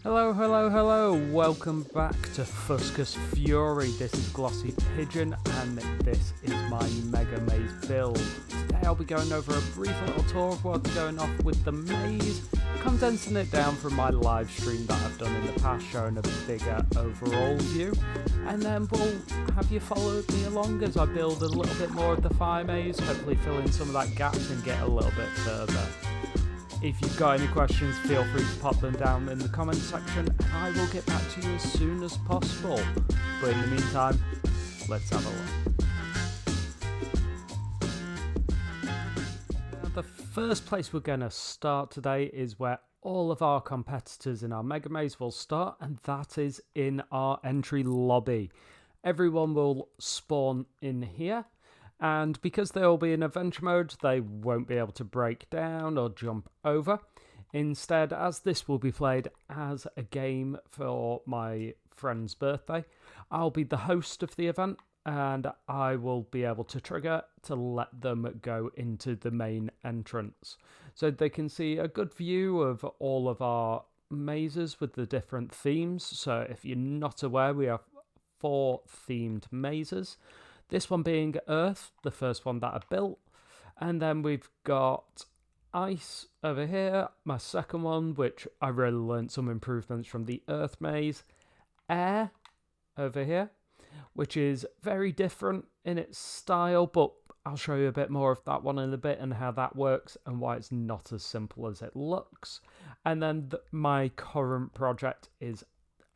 Hello, hello, hello, welcome back to Fuscus Fury. This is Glossy Pigeon and this is my Mega Maze build. Today I'll be going over a brief little tour of what's going off with the maze, condensing it down from my live stream that I've done in the past, showing a bigger overall view. And then we'll have you follow me along as I build a little bit more of the fire maze, hopefully fill in some of that gaps and get a little bit further. If you've got any questions, feel free to pop them down in the comment section and I will get back to you as soon as possible. But in the meantime, let's have a look. Now, the first place we're going to start today is where all of our competitors in our Mega Maze will start, and that is in our entry lobby. Everyone will spawn in here. And because they'll be in adventure mode, they won't be able to break down or jump over. Instead, as this will be played as a game for my friend's birthday, I'll be the host of the event and I will be able to trigger to let them go into the main entrance. So they can see a good view of all of our mazes with the different themes. So if you're not aware, we have 4 themed mazes. This one being Earth, the first one that I built. And then we've got Ice over here, my second one, which I really learned some improvements from the Earth maze. Air over here, which is very different in its style, but I'll show you a bit more of that one in a bit and how that works and why it's not as simple as it looks. And then my current project is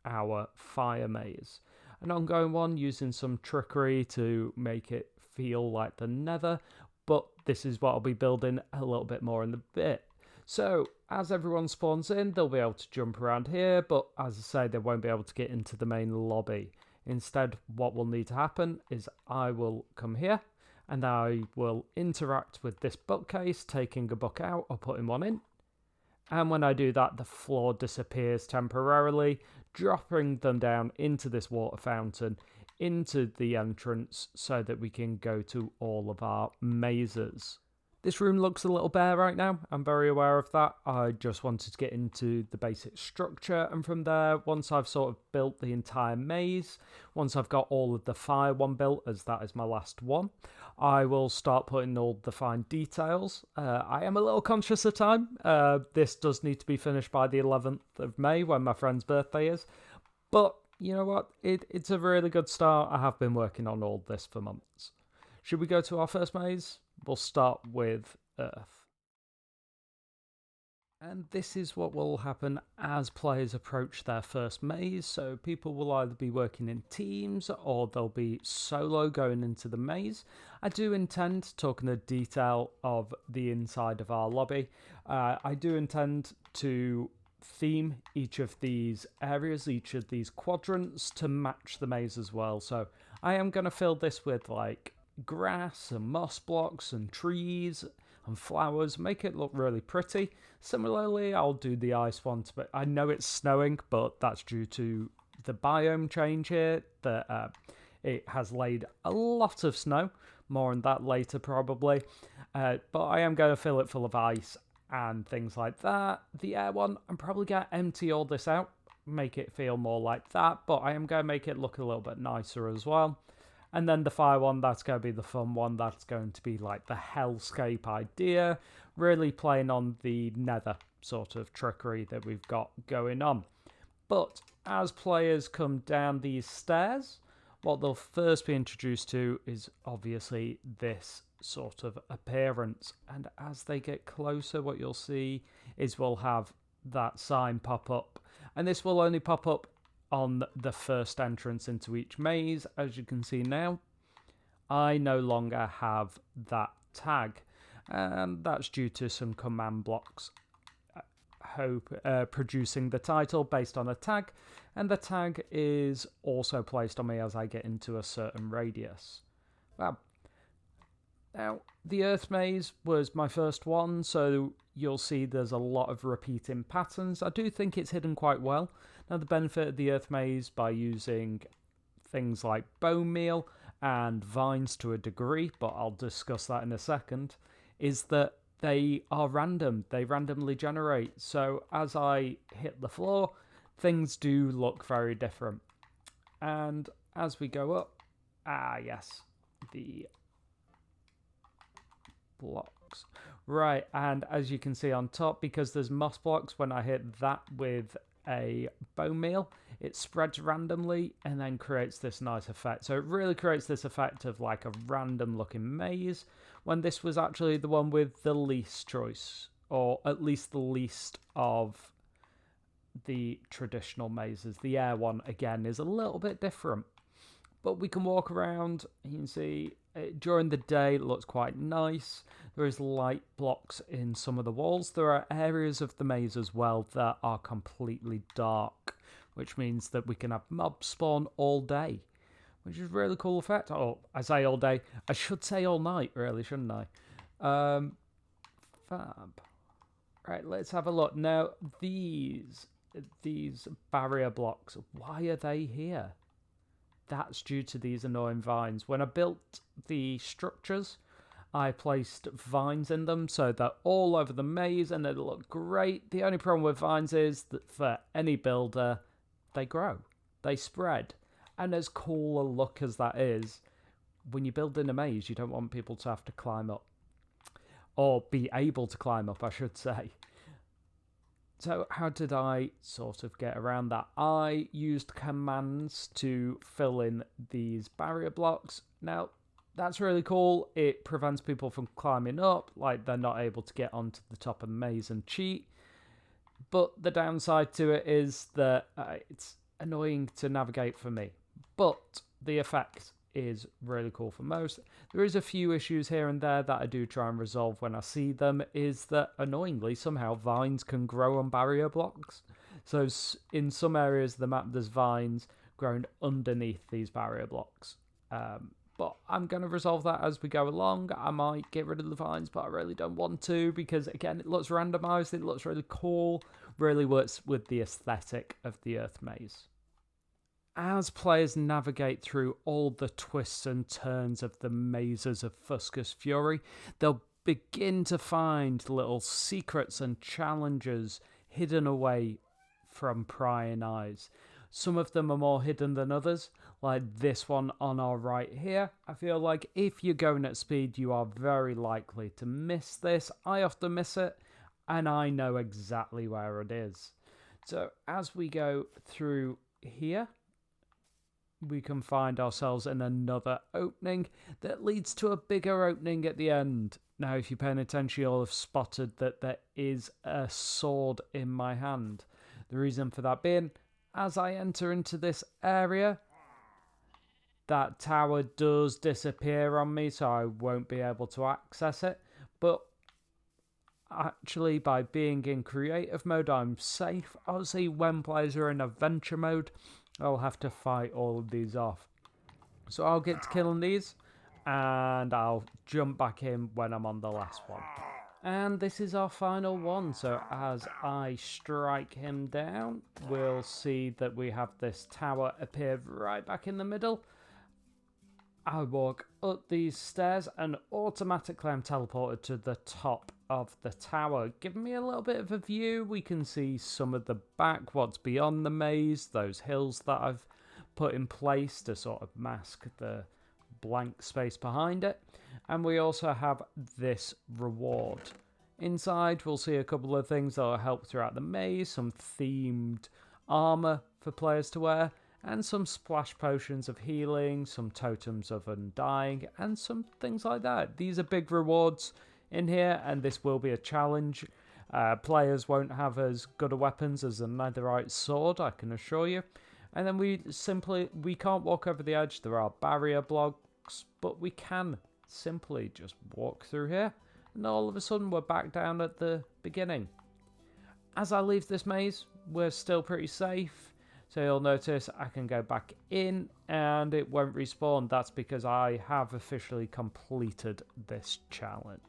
our fire maze. An ongoing one using some trickery to make it feel like the Nether, but this is what I'll be building a little bit more in a bit. So as everyone spawns in, they'll be able to jump around here, but as I say, they won't be able to get into the main lobby. Instead, what will need to happen is I will come here and I will interact with this bookcase, taking a book out or putting one in. And when I do that, the floor disappears temporarily, dropping them down into this water fountain, into the entrance, so that we can go to all of our mazes. This room looks a little bare right now, I'm very aware of that. I just wanted to get into the basic structure, and from there, once I've sort of built the entire maze, once I've got all of the fire one built, as that is my last one, I will start putting all the fine details. I am a little conscious of time. This does need to be finished by the 11th of May, when my friend's birthday is, but you know what, it's a really good start. I have been working on all this for months. Should we go to our first maze? We'll start with Earth. And this is what will happen as players approach their first maze. So people will either be working in teams or they'll be solo going into the maze. I do intend talking in detail of the inside of our lobby. I do intend to theme each of these areas, each of these quadrants, to match the maze as well. So I am going to fill this with like grass and moss blocks and trees and flowers, make it look really pretty. Similarly, I'll do the ice one, but I know it's snowing, but that's due to the biome change here, that it has laid a lot of snow. More on that later probably, but I am going to fill it full of ice and things like that. The air one, I'm probably going to empty all this out, make it feel more like that, but I am going to make it look a little bit nicer as well. And then the fire one, that's going to be the fun one. That's going to be like the hellscape idea, really playing on the Nether sort of trickery that we've got going on. But as players come down these stairs, what they'll first be introduced to is obviously this sort of appearance. And as they get closer, what you'll see is we'll have that sign pop up. And this will only pop up on the first entrance into each maze. As you can see now, I no longer have that tag, and that's due to some command blocks producing the title based on a tag, and the tag is also placed on me as I get into a certain radius. Well, now the Earth maze was my first one, so you'll see there's a lot of repeating patterns. I do think it's hidden quite well. Now, the benefit of the Earth maze by using things like bone meal and vines to a degree, but I'll discuss that in a second, is that they are random. They randomly generate. So as I hit the floor, things do look very different. And as we go up, yes, the blocks. Right, and as you can see on top, because there's moss blocks, when I hit that with a bone meal, it spreads randomly and then creates this nice effect. So it really creates this effect of like a random looking maze, when this was actually the one with the least choice, or at least the least of the traditional mazes. The air one, again, is a little bit different. But we can walk around. You can see during the day it looks quite nice. There is light blocks in some of the walls. There are areas of the maze as well that are completely dark, which means that we can have mob spawn all day, which is a really cool effect. Oh, I say all day. I should say all night, really, shouldn't I? Fab. Right, let's have a look. Now, these barrier blocks, why are they here? That's due to these annoying vines. When I built the structures, I placed vines in them so they're all over the maze and they look great. The only problem with vines is that for any builder, they grow, they spread. And as cool a look as that is, when you build in a maze, you don't want people to have to climb up. Or be able to climb up, I should say. So how did I sort of get around that? I used commands to fill in these barrier blocks. Now, that's really cool. It prevents people from climbing up, like they're not able to get onto the top of the maze and cheat. But the downside to it is that it's annoying to navigate for me. But the effect is really cool for most. There is a few issues here and there that I do try and resolve when I see them, is that annoyingly somehow vines can grow on barrier blocks. So in some areas of the map there's vines growing underneath these barrier blocks. But I'm going to resolve that as we go along. I might get rid of the vines, but I really don't want to, because again it looks randomized, it looks really cool, really works with the aesthetic of the Earth Maze. As players navigate through all the twists and turns of the mazes of Fuscus Fury, they'll begin to find little secrets and challenges hidden away from prying eyes. Some of them are more hidden than others, like this one on our right here. I feel like if you're going at speed, you are very likely to miss this. I often miss it, and I know exactly where it is. So as we go through here, we can find ourselves in another opening that leads to a bigger opening at the end. Now, if you're paying attention, you'll have spotted that there is a sword in my hand. The reason for that being, as I enter into this area, that tower does disappear on me, so I won't be able to access it. But actually, by being in creative mode, I'm safe. Obviously, when players are in adventure mode, I'll have to fight all of these off. So I'll get to killing these, and I'll jump back in when I'm on the last one. And this is our final one. So as I strike him down, we'll see that we have this tower appear right back in the middle. I walk up these stairs and automatically I'm teleported to the top of the tower, giving me a little bit of a view. We can see some of the back, what's beyond the maze, those hills that I've put in place to sort of mask the blank space behind it. And we also have this reward. Inside we'll see a couple of things that will help throughout the maze, some themed armor for players to wear, and some splash potions of healing, some totems of undying, and some things like that. These are big rewards in here, and this will be a challenge. Players won't have as good a weapons as a netherite sword, I can assure you. And then we can't walk over the edge. There are barrier blocks, but we can simply just walk through here, and all of a sudden we're back down at the beginning. As I leave this maze, we're still pretty safe. So you'll notice I can go back in and it won't respawn. That's because I have officially completed this challenge.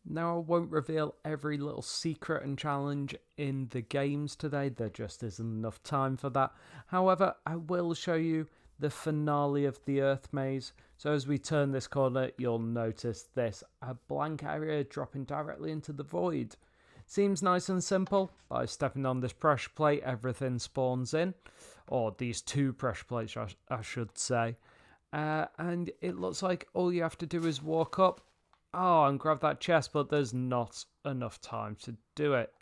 Now, I won't reveal every little secret and challenge in the games today. There just isn't enough time for that. However, I will show you the finale of the Earth Maze. So as we turn this corner, you'll notice this, a blank area dropping directly into the void. Seems nice and simple. By stepping on this pressure plate, everything spawns in. Or these two pressure plates, I should say. And it looks like all you have to do is walk up. Oh, and grab that chest, but there's not enough time to do it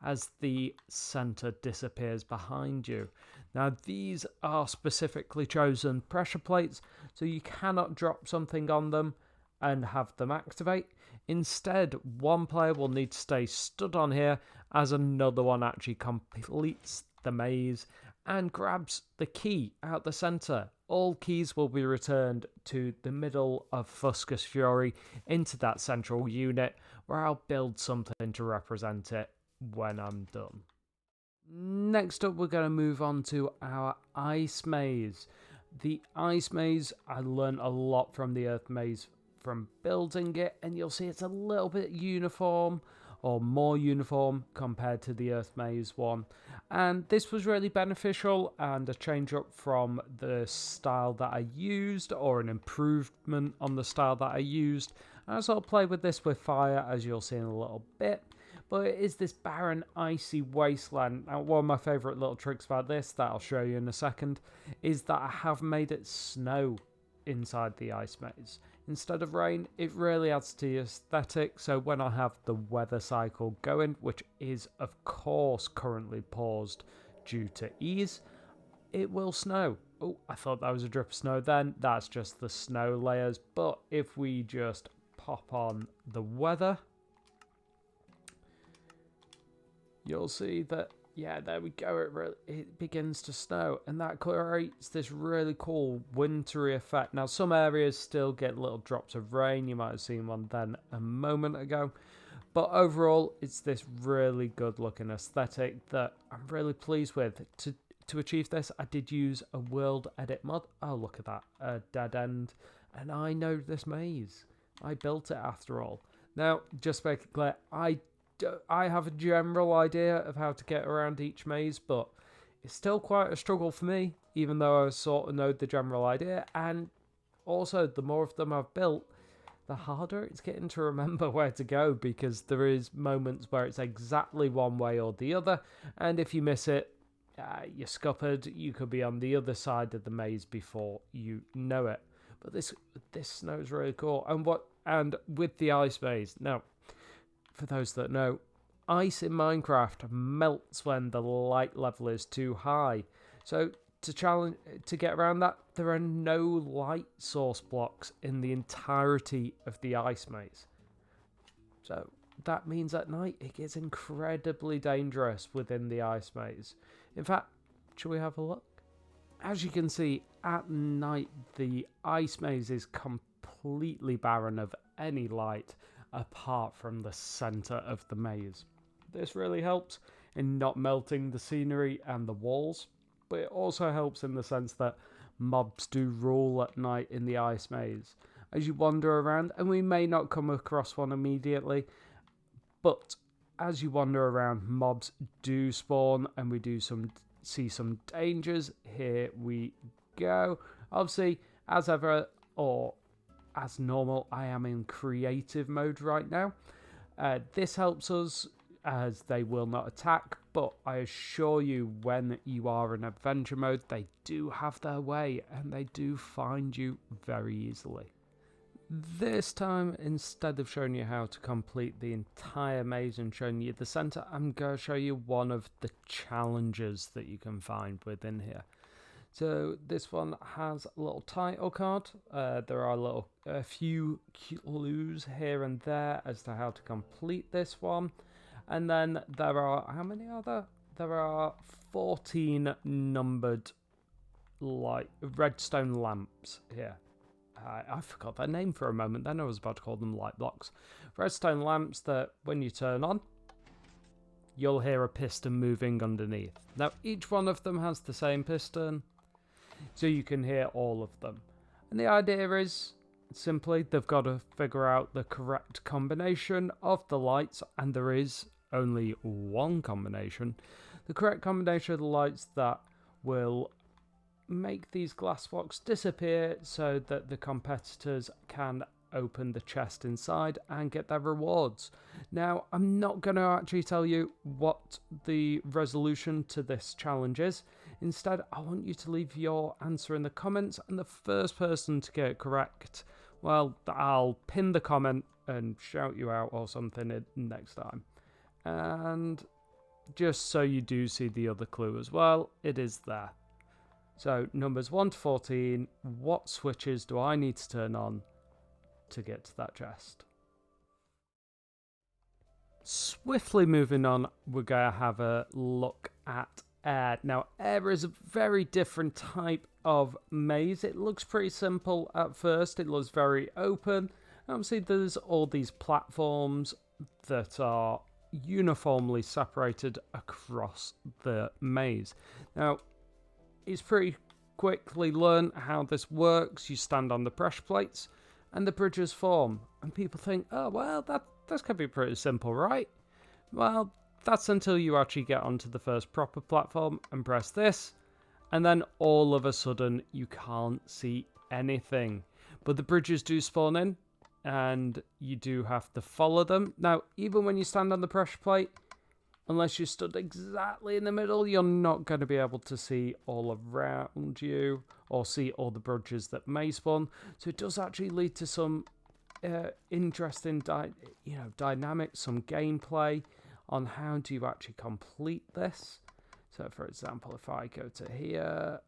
as the center disappears behind you. Now, these are specifically chosen pressure plates, so you cannot drop something on them and have them activate. Instead, one player will need to stay stood on here as another one actually completes the maze and grabs the key out the center. All keys will be returned to the middle of Fuscus Fury into that central unit, where I'll build something to represent it when I'm done. Next up, we're going to move on to our ice maze. The ice maze, I learned a lot from the earth maze from building it, and you'll see it's a little bit uniform, or more uniform compared to the earth maze one, and this was really beneficial and a change up from the style that I used, or an improvement on the style that I used. As I'll play with this with fire, as you'll see in a little bit, but it is this barren icy wasteland. Now, one of my favourite little tricks about this that I'll show you in a second is that I have made it snow inside the ice maze. Instead of rain, it really adds to the aesthetic. So when I have the weather cycle going, which is of course currently paused due to ease, it will snow. Oh, I thought that was a drip of snow then. That's just the snow layers. But if we just pop on the weather, you'll see that, yeah, there we go, it begins to snow, and that creates this really cool wintry effect. Now, some areas still get little drops of rain. You might have seen one then a moment ago, but overall, it's this really good looking aesthetic that I'm really pleased with. To achieve this, I did use a world edit mod. Oh, look at that, a dead end, and I know this maze. I built it after all. Now, just to make it clear, I have a general idea of how to get around each maze, but it's still quite a struggle for me, even though I sort of know the general idea. And also, the more of them I've built, the harder it's getting to remember where to go, because there is moments where it's exactly one way or the other, and if you miss it, you're scuppered. You could be on the other side of the maze before you know it. But this snow is really cool. And with the ice maze now, for those that know, ice in Minecraft melts when the light level is too high. So to get around that, there are no light source blocks in the entirety of the ice maze. So that means at night it gets incredibly dangerous within the ice maze. In fact, shall we have a look? As you can see, at night the ice maze is completely barren of any light, apart from the center of the maze. This really helps in not melting the scenery and the walls, but it also helps in the sense that mobs do rule at night in the ice maze. As you wander around, and we may not come across one immediately, but as you wander around, mobs do spawn, and we do see some dangers. Here we go. Obviously, as ever, or as normal, I am in creative mode right now. This helps us as they will not attack, but I assure you, when you are in adventure mode, they do have their way and they do find you very easily. This time, instead of showing you how to complete the entire maze and showing you the center, I'm going to show you one of the challenges that you can find within here. So this one has a little title card. There are a few clues here and there as to how to complete this one. And then there are, how many are there? There are 14 numbered redstone lamps here. I forgot their name for a moment then. I was about to call them light blocks. Redstone lamps that when you turn on, you'll hear a piston moving underneath. Now each one of them has the same piston, so you can hear all of them. And the idea is simply they've got to figure out the correct combination of the lights, and there is only one combination. The correct combination of the lights that will make these glass blocks disappear so that the competitors can open the chest inside and get their rewards. Now, I'm not going to actually tell you what the resolution to this challenge is. Instead, I want you to leave your answer in the comments, and the first person to get it correct, well, I'll pin the comment and shout you out or something next time. And just so you do see the other clue as well, it is there. So numbers 1 to 14, what switches do I need to turn on to get to that chest? Swiftly moving on, we're going to have a look at air. Now, air is a very different type of maze. It looks pretty simple at first. It looks very open. Obviously, there's all these platforms that are uniformly separated across the maze. Now, it's pretty quickly learn how this works. You stand on the pressure plates and the bridges form. And people think, oh, well, that's going to be pretty simple, right? Well, that's until you actually get onto the first proper platform and press this. And then all of a sudden, you can't see anything. But the bridges do spawn in, and you do have to follow them. Now, even when you stand on the pressure plate, unless you stood exactly in the middle, you're not going to be able to see all around you or see all the bridges that may spawn. So it does actually lead to some interesting dynamics, some gameplay on how do you actually complete this. So, for example, if I go to here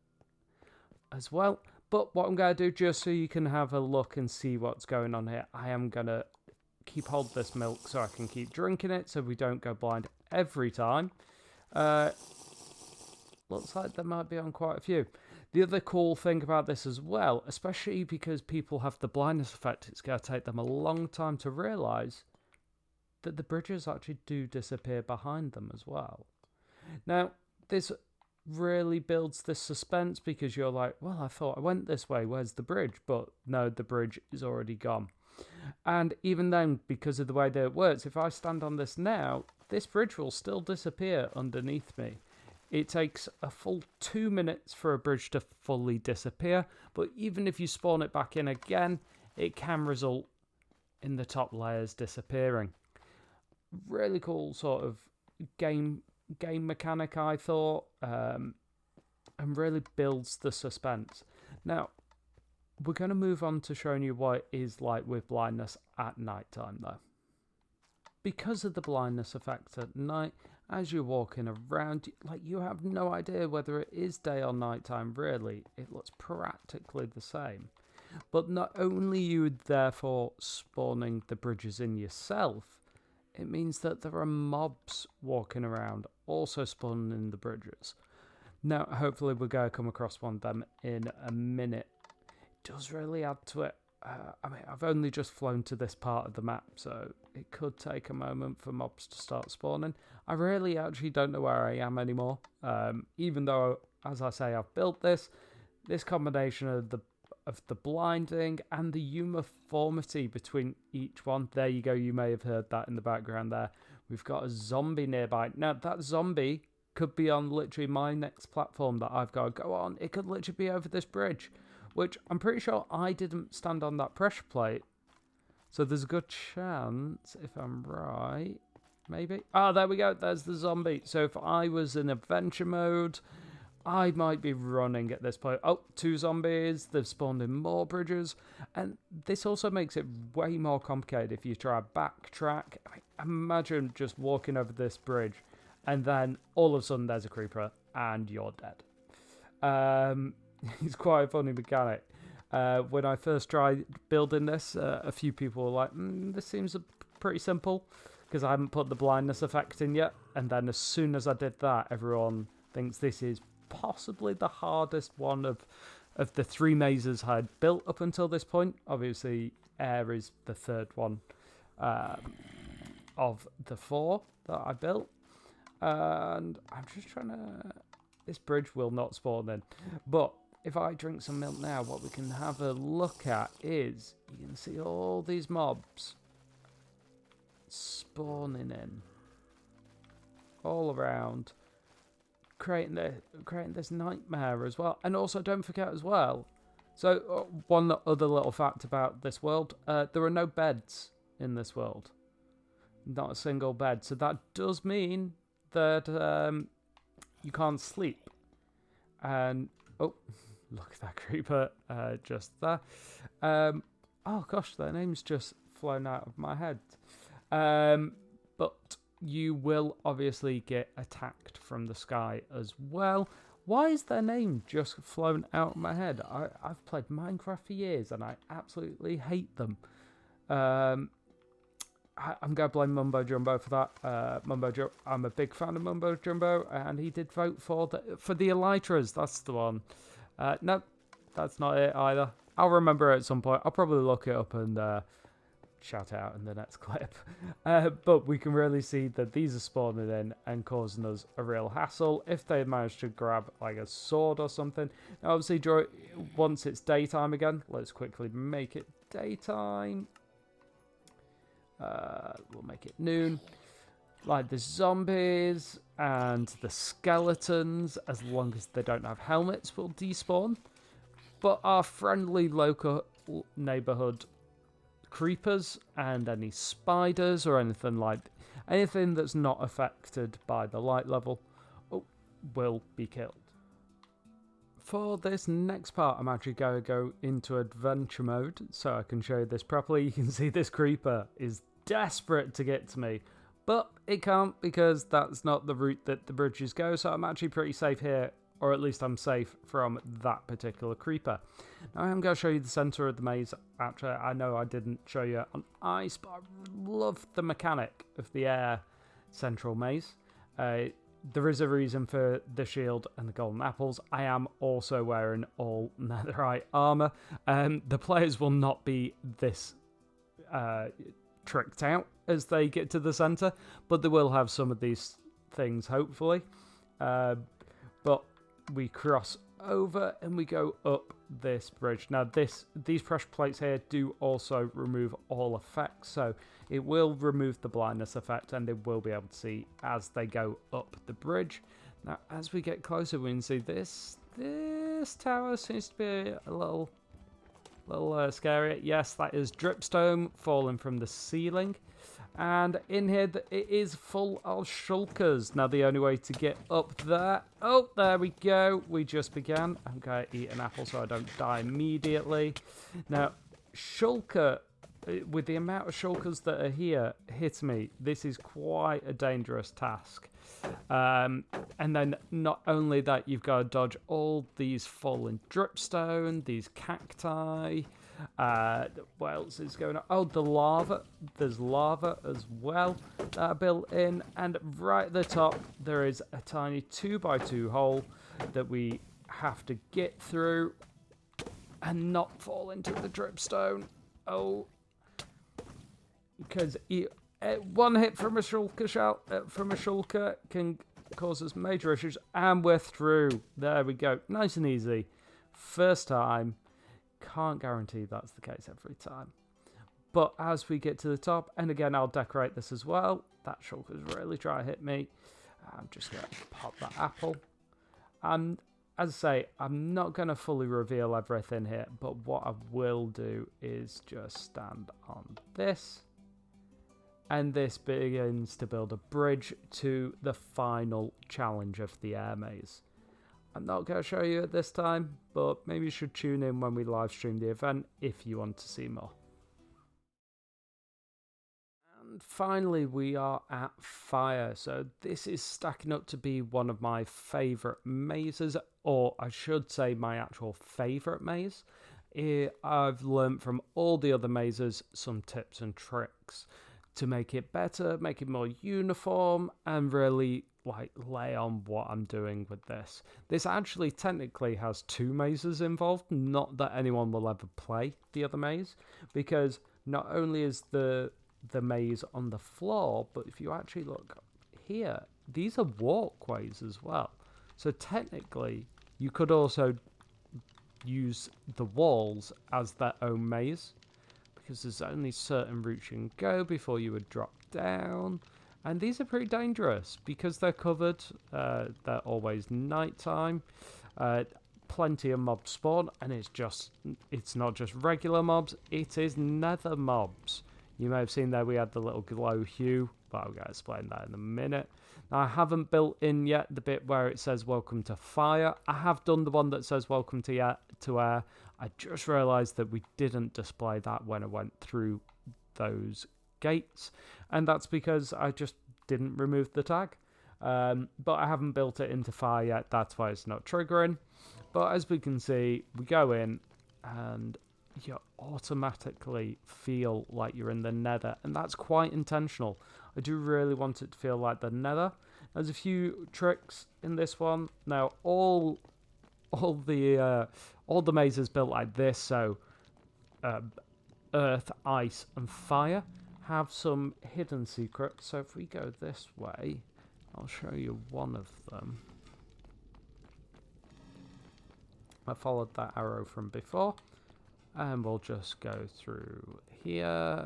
as well. But what I'm going to do, just so you can have a look and see what's going on here, I am going to keep hold of this milk so I can keep drinking it so we don't go blind every time. Looks like there might be on quite a few. The other cool thing about this as well, especially because people have the blindness effect, it's going to take them a long time to realise that the bridges actually do disappear behind them as well. Now, this really builds this suspense because you're like, well, I thought I went this way, where's the bridge? But no, the bridge is already gone. And even then, because of the way that it works, if I stand on this now, this bridge will still disappear underneath me. It takes a full 2 minutes for a bridge to fully disappear, but even if you spawn it back in again, it can result in the top layers disappearing. Really cool sort of game mechanic, I thought, and really builds the suspense. Now, we're going to move on to showing you what it is like with blindness at night time, though. Because of the blindness effect at night, as you're walking around, like, you have no idea whether it is day or night time, really. It looks practically the same. But not only are you therefore spawning the bridges in yourself, it means that there are mobs walking around also spawning in the bridges. Now, hopefully we're going to come across one of them in a minute. It does really add to it. I mean, I've only just flown to this part of the map, so it could take a moment for mobs to start spawning. I really actually don't know where I am anymore. Even though, as I say, I've built this combination of the blinding and the uniformity between each one. There you go, you may have heard that in the background there. We've got a zombie nearby. Now, that zombie could be on literally my next platform that I've got to go on. It could literally be over this bridge, which I'm pretty sure I didn't stand on that pressure plate. So there's a good chance, if I'm right, maybe. Ah, there we go. There's the zombie. So if I was in adventure mode, I might be running at this point. Oh, 2 zombies. They've spawned in more bridges. And this also makes it way more complicated if you try to backtrack. I mean, imagine just walking over this bridge and then all of a sudden there's a creeper and you're dead. It's quite a funny mechanic. When I first tried building this, a few people were like, this seems pretty simple because I haven't put the blindness effect in yet. And then as soon as I did that, everyone thinks this is possibly the hardest one of the 3 mazes I had built up until this point. Obviously, air is the 3rd one of the 4 that I built. And I'm just trying to... This bridge will not spawn in. But if I drink some milk now, what we can have a look at is you can see all these mobs spawning in all around, creating this nightmare as well. And also, don't forget as well, So one other little fact about this world, there are no beds in this world. Not a single bed. So that does mean that you can't sleep. And, oh, look at that creeper just there. Oh gosh, their name's just flown out of my head. But you will obviously get attacked from the sky as well. Why is their name just flown out of my head? I've played Minecraft for years and I absolutely hate them. I'm going to blame Mumbo Jumbo for that. I'm a big fan of Mumbo Jumbo, and he did vote for the Elytras. That's the one. No, that's not it either. I'll remember it at some point. I'll probably look it up and shout it out in the next clip. But we can really see that these are spawning in and causing us a real hassle. If they manage to grab like a sword or something. Now, obviously, once it's daytime again, let's quickly make it daytime. We'll make it noon. Like the zombies and the skeletons, as long as they don't have helmets, will despawn. But our friendly local neighborhood creepers and any spiders or anything that's not affected by the light level will be killed. For this next part, I'm actually going to go into adventure mode so I can show you this properly. You can see this creeper is desperate to get to me, but it can't because that's not the route that the bridges go, so I'm actually pretty safe here, or at least I'm safe from that particular creeper. Now I'm going to show you the center of the maze. Actually, I know I didn't show you on ice, but I love the mechanic of the air central maze. There is a reason for the shield and the golden apples. I am also wearing all netherite armor. The players will not be this tricked out as they get to the center, but they will have some of these things, hopefully. But we cross over and we go up this bridge. Now these pressure plates here do also remove all effects, so it will remove the blindness effect and they will be able to see as they go up the bridge. Now as we get closer, we can see this tower seems to be a little scary. Yes, that is dripstone falling from the ceiling. And in here, it is full of shulkers. Now, the only way to get up there... Oh, there we go. We just began. I'm going to eat an apple so I don't die immediately. Now, shulker... With the amount of shulkers that are here, hit me. This is quite a dangerous task. And then not only that, you've got to dodge all these fallen dripstone, these cacti. What else is going on? Oh, the lava. There's lava as well that are built in. And right at the top, there is a tiny 2x2 hole that we have to get through and not fall into the dripstone. Oh. Because one hit from a shulker can cause us major issues, and we're through. There we go, nice and easy. First time, can't guarantee that's the case every time. But as we get to the top, and again, I'll decorate this as well. That shulker's really trying to hit me. I'm just going to pop that apple. As I say, I'm not going to fully reveal everything here, but what I will do is just stand on this. And this begins to build a bridge to the final challenge of the air maze. I'm not going to show you at this time, but maybe you should tune in when we live stream the event if you want to see more. And finally, we are at fire. So this is stacking up to be one of my favourite mazes, or I should say my actual favourite maze. I've learned from all the other mazes some tips and tricks to make it better, make it more uniform, and really lay on what I'm doing with this. This actually technically has 2 mazes involved, not that anyone will ever play the other maze, because not only is the maze on the floor, but if you actually look here, these are walkways as well. So technically, you could also use the walls as their own maze, because there's only certain routes you can go before you would drop down. And these are pretty dangerous because they're covered. They're always nighttime. plenty of mobs spawn, and it's not just regular mobs, it is nether mobs. You may have seen there we had the little glow hue, but I'll explain that in a minute. Now, I haven't built in yet the bit where it says welcome to fire. I have done the one that says welcome to air. I just realised that we didn't display that when I went through those gates, and that's because I just didn't remove the tag. But I haven't built it into fire yet, that's why it's not triggering. But as we can see, we go in and you automatically feel like you're in the nether, and that's quite intentional. I do really want it to feel like the nether. There's a few tricks in this one. Now all the mazes built like this, so earth, ice and fire, have some hidden secrets. So if we go this way, I'll show you one of them. I followed that arrow from before, and we'll just go through here.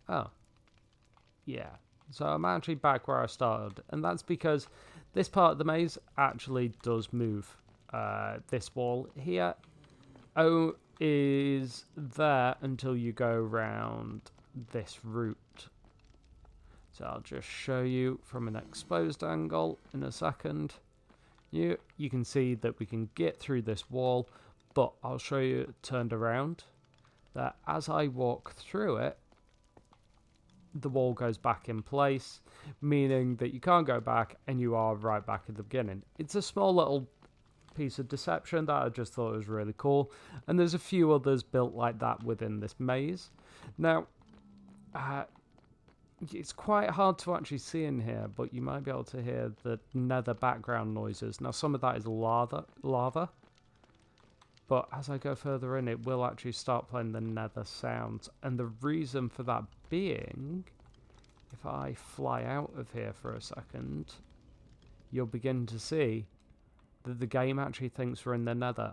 Oh, yeah. So I'm actually back where I started, and that's because this part of the maze actually does move. This wall here is there until you go around this route. So I'll just show you from an exposed angle in a second. You can see that we can get through this wall, but I'll show you turned around that as I walk through it, the wall goes back in place, meaning that you can't go back and you are right back at the beginning. It's a small little piece of deception that I just thought was really cool, and there's a few others built like that within this maze. Now, it's quite hard to actually see in here, but you might be able to hear the nether background noises. Now, some of that is lava, but as I go further in, it will actually start playing the nether sounds. And the reason for that being, if I fly out of here for a second, you'll begin to see that the game actually thinks we're in the nether.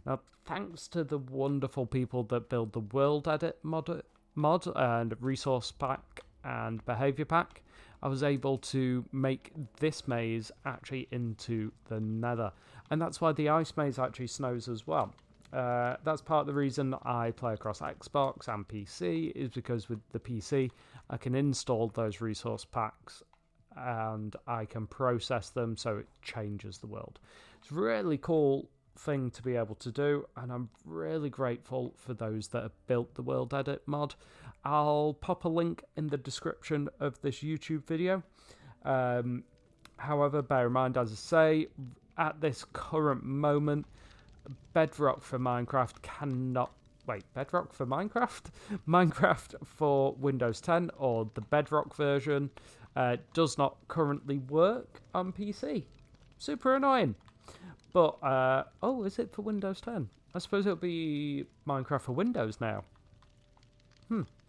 Now, thanks to the wonderful people that build the world edit mod and resource pack and behavior pack, I was able to make this maze actually into the nether, and that's why the ice maze actually snows as well. That's part of the reason I play across Xbox and PC, is because with the PC I can install those resource packs and I can process them so it changes the world. It's a really cool thing to be able to do, and I'm really grateful for those that have built the world edit mod. I'll pop a link in the description of this YouTube video. However, bear in mind, as I say, at this current moment, Bedrock for Minecraft cannot... Wait, Bedrock for Minecraft? Minecraft for Windows 10, or the Bedrock version, does not currently work on PC. Super annoying. But, oh, is it for Windows 10? I suppose it'll be Minecraft for Windows now.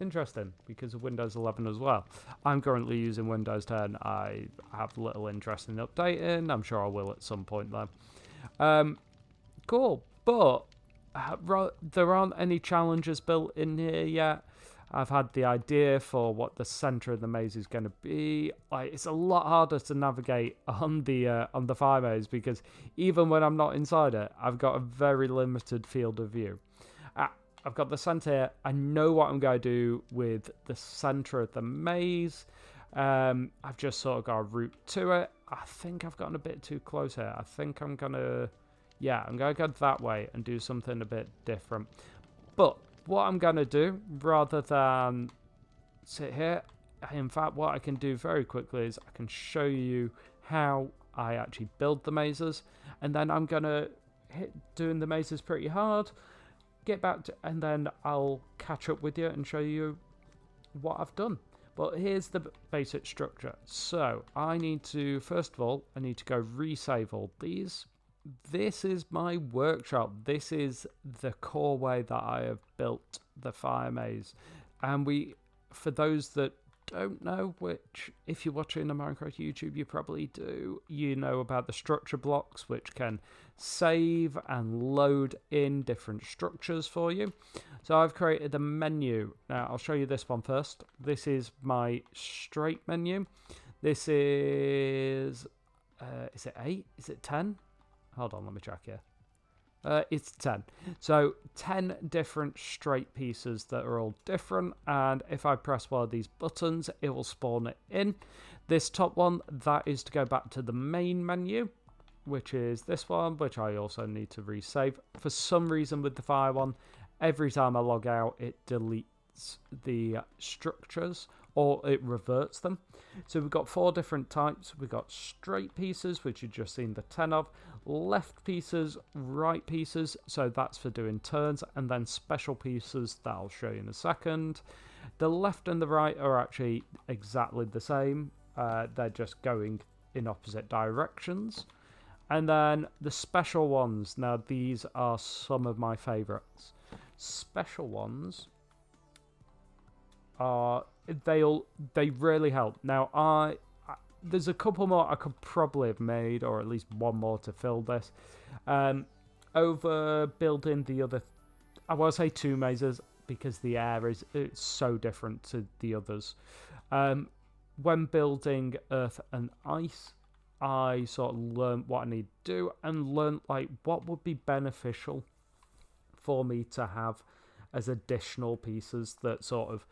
Interesting, because of Windows 11 as well. I'm currently using Windows 10. I have little interest in updating. I'm sure I will at some point, though. Cool, but there aren't any challenges built in here yet. I've had the idea for what the center of the maze is going to be. It's a lot harder to navigate on the fire maze, because even when I'm not inside it, I've got a very limited field of view. I've got the center here. I know what I'm going to do with the center of the maze. I've just sort of got a route to it. I think I've gotten a bit too close here. I think I'm going to... Yeah, I'm going to go that way and do something a bit different. But what I'm going to do, rather than sit here, in fact, what I can do very quickly is I can show you how I actually build the mazes. And then I'm going to hit doing the mazes pretty hard, get back to, and then I'll catch up with you and show you what I've done. But here's the basic structure. So I need to, first of all, I need to go resave all these. This is my workshop. This is the core way that I have built the fire maze. And for those that don't know, which if you're watching a Minecraft YouTube, you probably do, you know about the structure blocks, which can save and load in different structures for you. So I've created a menu. Now I'll show you this one first. This is my straight menu. This is it 8? Is it 10? hold on, let me check here. It's 10. So 10 different straight pieces that are all different, and if I press one of these buttons, it will spawn it in. This top one, that is to go back to the main menu, which is this one, which I also need to resave. For some reason with the fire one, every time I log out, it deletes the structures, or it reverts them. So we've got 4 different types. We've got straight pieces, which you've just seen the 10 of, left pieces, right pieces, so that's for doing turns, and then special pieces that I'll show you in a second. The left and the right are actually exactly the same. They're just going in opposite directions. And then the special ones. Now these are some of my favorites. Special ones are they really help. Now there's a couple more I could probably have made, or at least one more to fill this. Over building the other, I want to say 2 mazes because the air it's so different to the others. When building Earth and Ice, I sort of learned what I need to do and learned like what would be beneficial for me to have as additional pieces that sort of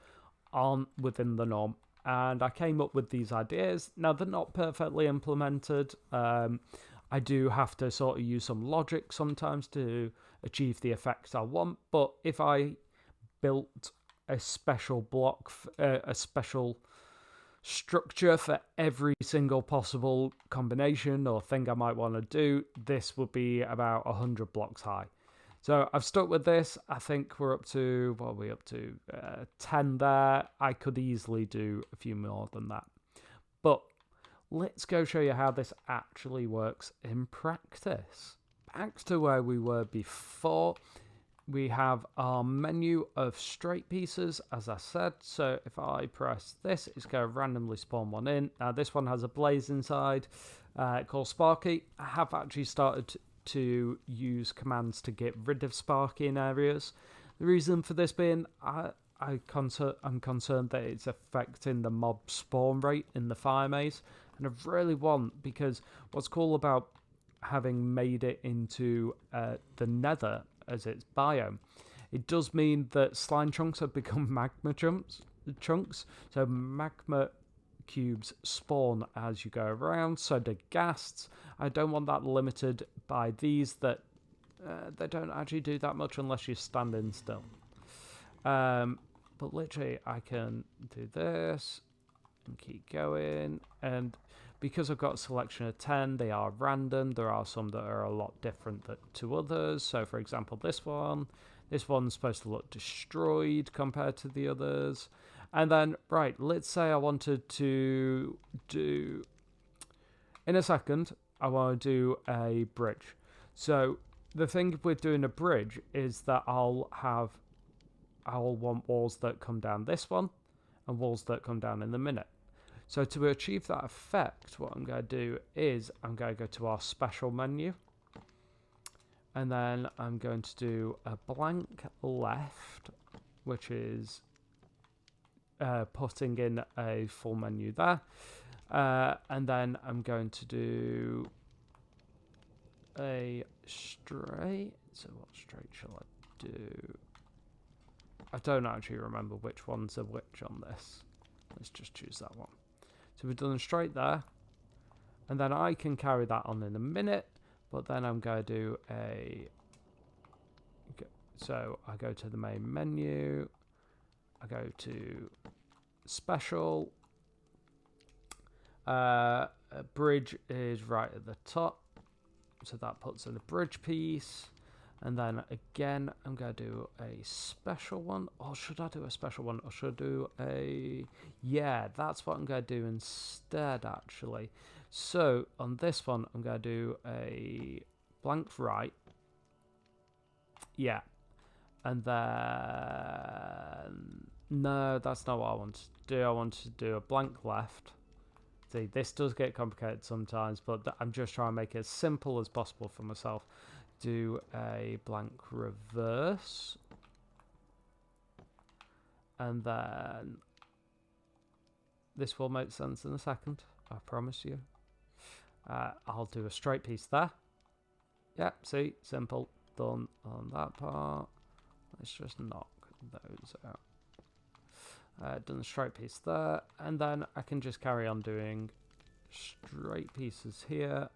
aren't within the norm. And I came up with these ideas. Now, they're not perfectly implemented. I do have to sort of use some logic sometimes to achieve the effects I want. But if I built a special block, a special structure for every single possible combination or thing I might want to do, this would be about 100 blocks high. So I've stuck with this. I think we're up to, what are we up to? 10 there. I could easily do a few more than that. But let's go show you how this actually works in practice. Back to where we were before. We have our menu of straight pieces, as I said. So if I press this, it's going to randomly spawn one in. Now this one has a blaze inside called Sparky. I have actually started to use commands to get rid of Sparky in areas. The reason for this being, I'm concerned that it's affecting the mob spawn rate in the fire maze, and I really want, because what's cool about having made it into the nether as its biome, it does mean that slime chunks have become magma chunks. So magma cubes spawn as you go around, so do ghasts. I don't want that limited by these that they don't actually do that much unless you're standing still. But literally I can do this and keep going, and because I've got a selection of 10, they are random. There are some that are a lot different to others. So for example, this one's supposed to look destroyed compared to the others. And then, right, let's say I wanted to do, in a second, I want to do a bridge. So the thing with doing a bridge is that I'll want walls that come down this one and walls that come down in the minute. So to achieve that effect, what I'm going to do is I'm going to go to our special menu, and then I'm going to do a blank left, which is putting in a full menu there, and then I'm going to do a straight. So what straight shall I do? I don't actually remember which ones are which on this. Let's just choose that one. So we've done a straight there, and then I can carry that on in a minute, but then I'm going to do a, so I go to the main menu, I go to special, a bridge is right at the top, so that puts in a bridge piece, and then again I'm going to do a special one. Or should I do a special one, or should I do a, yeah, that's what I'm going to do instead actually. So on this one I'm going to do a blank right, yeah, and then no, that's not what I want to do. I want to do a blank left. See, this does get complicated sometimes, but I'm just trying to make it as simple as possible for myself. Do a blank reverse, and then this will make sense in a second, I promise you. I'll do a straight piece there, Yeah, see, simple, done on that part. Let's just knock those out. Done a straight piece there, and then I can just carry on doing straight pieces here.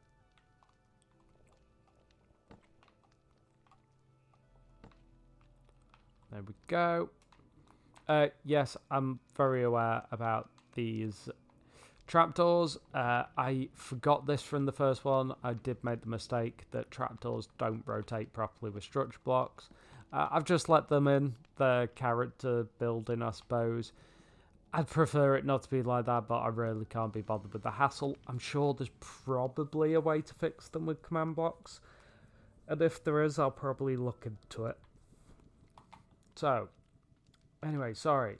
There we go. Yes, I'm very aware about these trapdoors. I forgot this from the first one. I did make the mistake that trapdoors don't rotate properly with structure blocks. I've just let them in, the character building, I suppose. I'd prefer it not to be like that, but I really can't be bothered with the hassle. I'm sure there's probably a way to fix them with command blocks. And if there is, I'll probably look into it. So, anyway, sorry.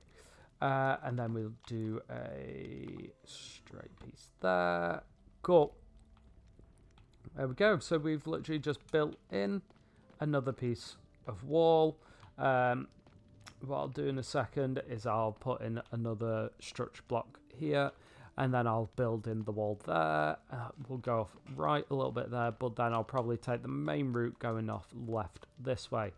And then we'll do a straight piece there. Cool. There we go. So we've literally just built in another piece of wall. What I'll do in a second is I'll put in another structure block here, and then I'll build in the wall there. We'll go off right a little bit there, but then I'll probably take the main route going off left this way.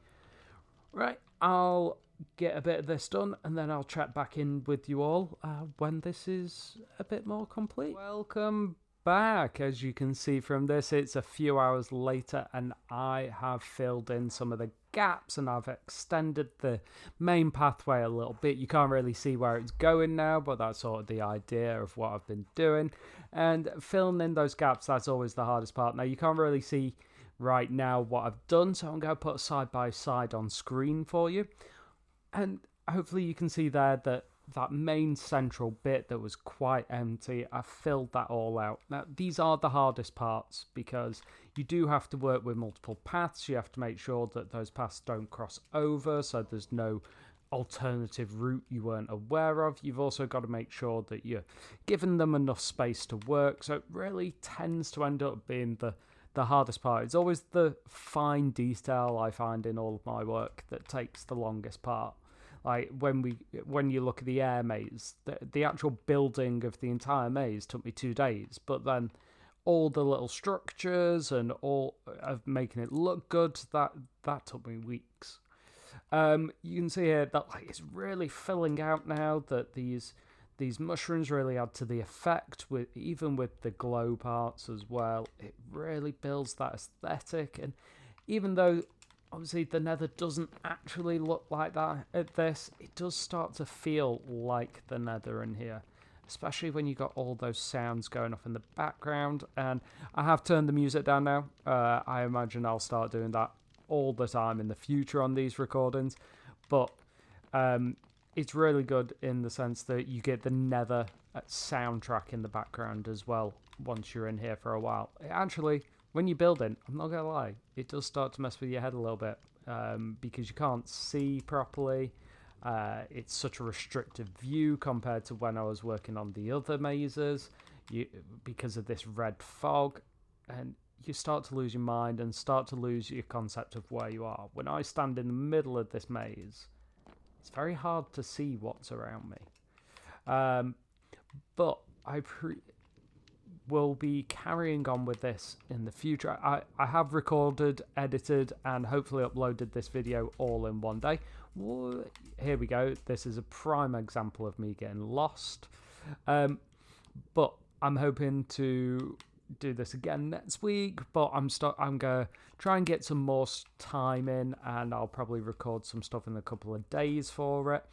Right, I'll get a bit of this done, and then I'll check back in with you all when this is a bit more complete. Welcome back. As you can see from this, it's a few hours later, and I have filled in some of the gaps, and I've extended the main pathway a little bit. You can't really see where it's going now, but that's sort of the idea of what I've been doing. And filling in those gaps, that's always the hardest part. Now, you can't really see right now what I've done, so I'm going to put a side by side on screen for you, and hopefully you can see there that that main central bit that was quite empty, I filled that all out. Now, these are the hardest parts because you do have to work with multiple paths. You have to make sure that those paths don't cross over, so there's no alternative route you weren't aware of. You've also got to make sure that you're giving them enough space to work, so it really tends to end up being the hardest part. It's always the fine detail I find in all of my work that takes the longest part. Like when you look at the air maze, the actual building of the entire maze took me 2 days, but then all the little structures and all of making it look good, that took me weeks. You can see here that like it's really filling out now, that these mushrooms really add to the effect, with even with the glow parts as well. It really builds that aesthetic, and even though obviously the nether doesn't actually look like that at this, it does start to feel like the nether in here, especially when you got all those sounds going off in the background. And I have turned the music down now. I imagine I'll start doing that all the time in the future on these recordings, but it's really good in the sense that you get the nether soundtrack in the background as well once you're in here for a while. Actually, when you're building, I'm not going to lie, it does start to mess with your head a little bit because you can't see properly. It's such a restrictive view compared to when I was working on the other mazes because of this red fog, and you start to lose your mind and start to lose your concept of where you are. When I stand in the middle of this maze, it's very hard to see what's around me. But I will be carrying on with this in the future. I have recorded, edited, and hopefully uploaded this video all in one day. Here we go. This is a prime example of me getting lost. But I'm hoping to do this again next week, but I'm gonna try and get some more time in, and I'll probably record some stuff in a couple of days for it.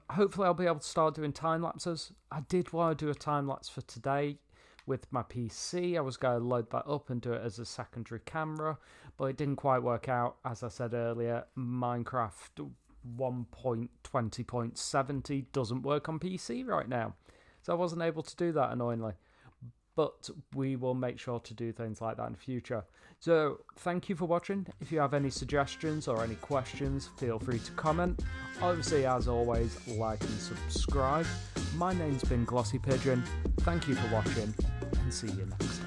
Hopefully I'll be able to start doing time lapses. I did want to do a time lapse for today with my PC. I was going to load that up and do it as a secondary camera, but it didn't quite work out. As I said earlier, Minecraft 1.20.70 doesn't work on PC right now, so I wasn't able to do that, annoyingly. But we will make sure to do things like that in the future. So thank you for watching. If you have any suggestions or any questions, feel free to comment. Obviously, as always, like and subscribe. My name's been Glossy Pigeon. Thank you for watching, and see you next time.